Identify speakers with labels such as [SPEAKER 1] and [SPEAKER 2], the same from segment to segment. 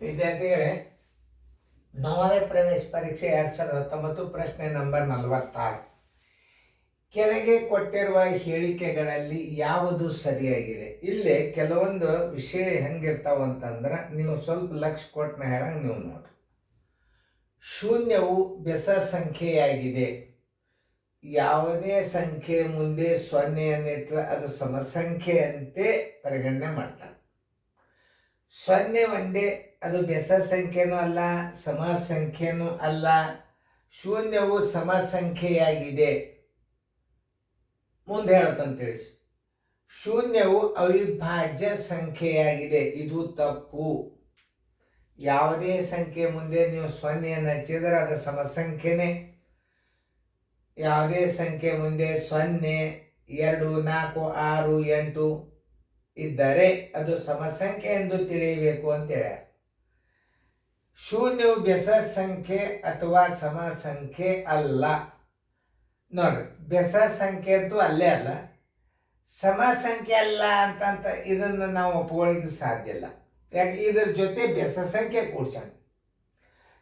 [SPEAKER 1] ವಿದ್ಯಾರ್ಥಿಗಳೇ, ನವೋದಯ ಪ್ರವೇಶ ಪರೀಕ್ಷೆ 2019 ಪ್ರಶ್ನೆ ನಂಬರ್ 46. ಕೆಳಗೆ ಕೊಟ್ಟಿರುವ ಹೇಳಿಕೆಗಳಲ್ಲಿ ಯಾವುದು ಸರಿಯಾಗಿದೆ? ಇಲ್ಲಿ ಕೆಲವೊಂದು ವಿಷಯ ಹೆಂಗಿರ್ತಾವ ಅಂತಂದ್ರೆ ನೀವು ಸ್ವಲ್ಪ ಲಕ್ಷ ಕೊಟ್ಟು ಹೇಳಂಗೆ ನೀವು ನೋಡ್ರಿ. ಶೂನ್ಯವು ಬೆಸ ಸಂಖ್ಯೆಯಾಗಿದೆ. ಯಾವುದೇ ಸಂಖ್ಯೆ ಮುಂದೆ ಸೊನ್ನೆಯನ್ನಿಟ್ಟರೆ ಅದು ಸಮಸಂಖ್ಯೆಯಂತೆ ಪರಿಗಣನೆ ಮಾಡ್ತಾರೆ. ಸೊನ್ನೆ ಒಂದೇ ಅದು ಬೆಸ ಸಂಖ್ಯೆನೂ ಅಲ್ಲ, ಸಮ ಸಂಖ್ಯೆನೂ ಅಲ್ಲ. ಶೂನ್ಯವು ಸಮಸಂಖ್ಯೆಯಾಗಿದೆ. ಮುಂದೆ ಹೇಳತ್ತಂತೇಳಿ, ಶೂನ್ಯವು ಅವಿಭಾಜ್ಯ ಸಂಖ್ಯೆಯಾಗಿದೆ. ಇದು ತಪ್ಪು. ಯಾವುದೇ ಸಂಖ್ಯೆ ಮುಂದೆ ನೀವು ಸೊನ್ನೆಯನ್ನು ಹಚ್ಚಿದರೆ ಅದು ಸಮಸಂಖ್ಯೆನೇ. ಯಾವುದೇ ಸಂಖ್ಯೆ ಮುಂದೆ 0, 2, 4, 6, 8 ಇದ್ದರೆ ಅದು ಸಮಸಂಖ್ಯೆ ಎಂದು ತಿಳಿಯಬೇಕು ಅಂತ ಹೇಳ್ಯಾರ. ಶೂನ್ಯವು ಬೆಸ ಸಂಖ್ಯೆ ಅಥವಾ ಸಮ ಸಂಖ್ಯೆ ಅಲ್ಲ. ನೋಡ್ರಿ, ಬೆಸ ಸಂಖ್ಯೆ ಅಂತೂ ಅಲ್ಲೇ ಅಲ್ಲ, ಸಮ ಸಂಖ್ಯೆ ಅಲ್ಲ ಅಂತಂತ ಇದನ್ನು ನಾವು ಒಪ್ಕೊಳ್ಳಿಕ್ಕೆ ಸಾಧ್ಯ ಇಲ್ಲ. ಯಾಕೆ? ಇದರ ಜೊತೆ ಬೆಸ ಸಂಖ್ಯೆ ಕೂಡ್ಸಂಗ.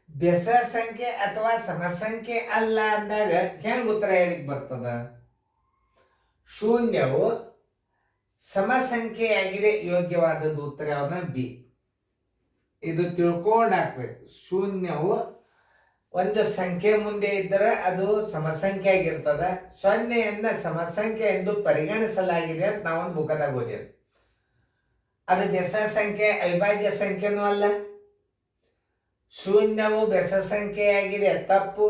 [SPEAKER 1] ಬೆಸ ಸಂಖ್ಯೆ ಅಥವಾ ಸಮಸಂಖ್ಯೆ ಅಲ್ಲ ಅಂದಾಗ ಹೆಂಗೆ ಉತ್ತರ ಹೇಳಿಕ್ ಬರ್ತದ? ಶೂನ್ಯವು ಸಮಸಂಖ್ಯೆಯಾಗಿದೆ. ಯೋಗ್ಯವಾದದ್ದು ಉತ್ತರ ಯಾವ್ದ? ಬಿ. ಇದು ತಿಳ್ಕೊಂಡು ಹಾಕ್ಬೇಕು. ಶೂನ್ಯವು ಒಂದು ಸಂಖ್ಯೆ ಮುಂದೆ ಇದ್ದರೆ ಅದು ಸಮಸಂಖ್ಯೆ ಆಗಿರ್ತದ. ಸೊನ್ನೆಯನ್ನ ಸಮಸಂಖ್ಯೆ ಎಂದು ಪರಿಗಣಿಸಲಾಗಿದೆ ಅಂತ ನಾವೊಂದು ಬುಕ್ಕದಾಗ ಓದಿದ್ವಿ. ಅದು ಬೆಸ ಸಂಖ್ಯೆ, ಅವಿಭಾಜ್ಯ ಸಂಖ್ಯೆನೂ ಅಲ್ಲ. ಶೂನ್ಯವು ಬೆಸ ಸಂಖ್ಯೆಯಾಗಿದೆ, ತಪ್ಪು.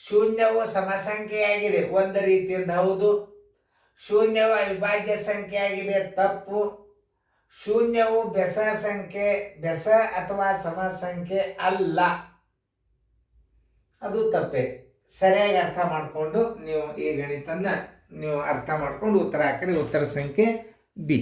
[SPEAKER 1] ಶೂನ್ಯವು ಸಮಸಂಖ್ಯೆಯಾಗಿದೆ, ಒಂದು ರೀತಿಯಿಂದ ಹೌದು. ಶೂನ್ಯವು ಅವಿಭಾಜ್ಯ ಸಂಖ್ಯೆಯಾಗಿದೆ, ತಪ್ಪು. ಶೂನ್ಯವು ಬೆಸ ಸಂಖ್ಯೆ, ಬೆಸ ಅಥವಾ ಸಮ ಸಂಖ್ಯೆ ಅಲ್ಲ, ಅದು ತಪ್ಪೆ. ಸರಿಯಾಗಿ ಅರ್ಥ ಮಾಡಿಕೊಂಡು ನೀವು ಈ ಗಣಿತನ್ನ ನೀವು ಅರ್ಥ ಮಾಡ್ಕೊಂಡು ಉತ್ತರ ಹಾಕ್ರಿ. ಉತ್ತರ ಸಂಖ್ಯೆ ಬಿ.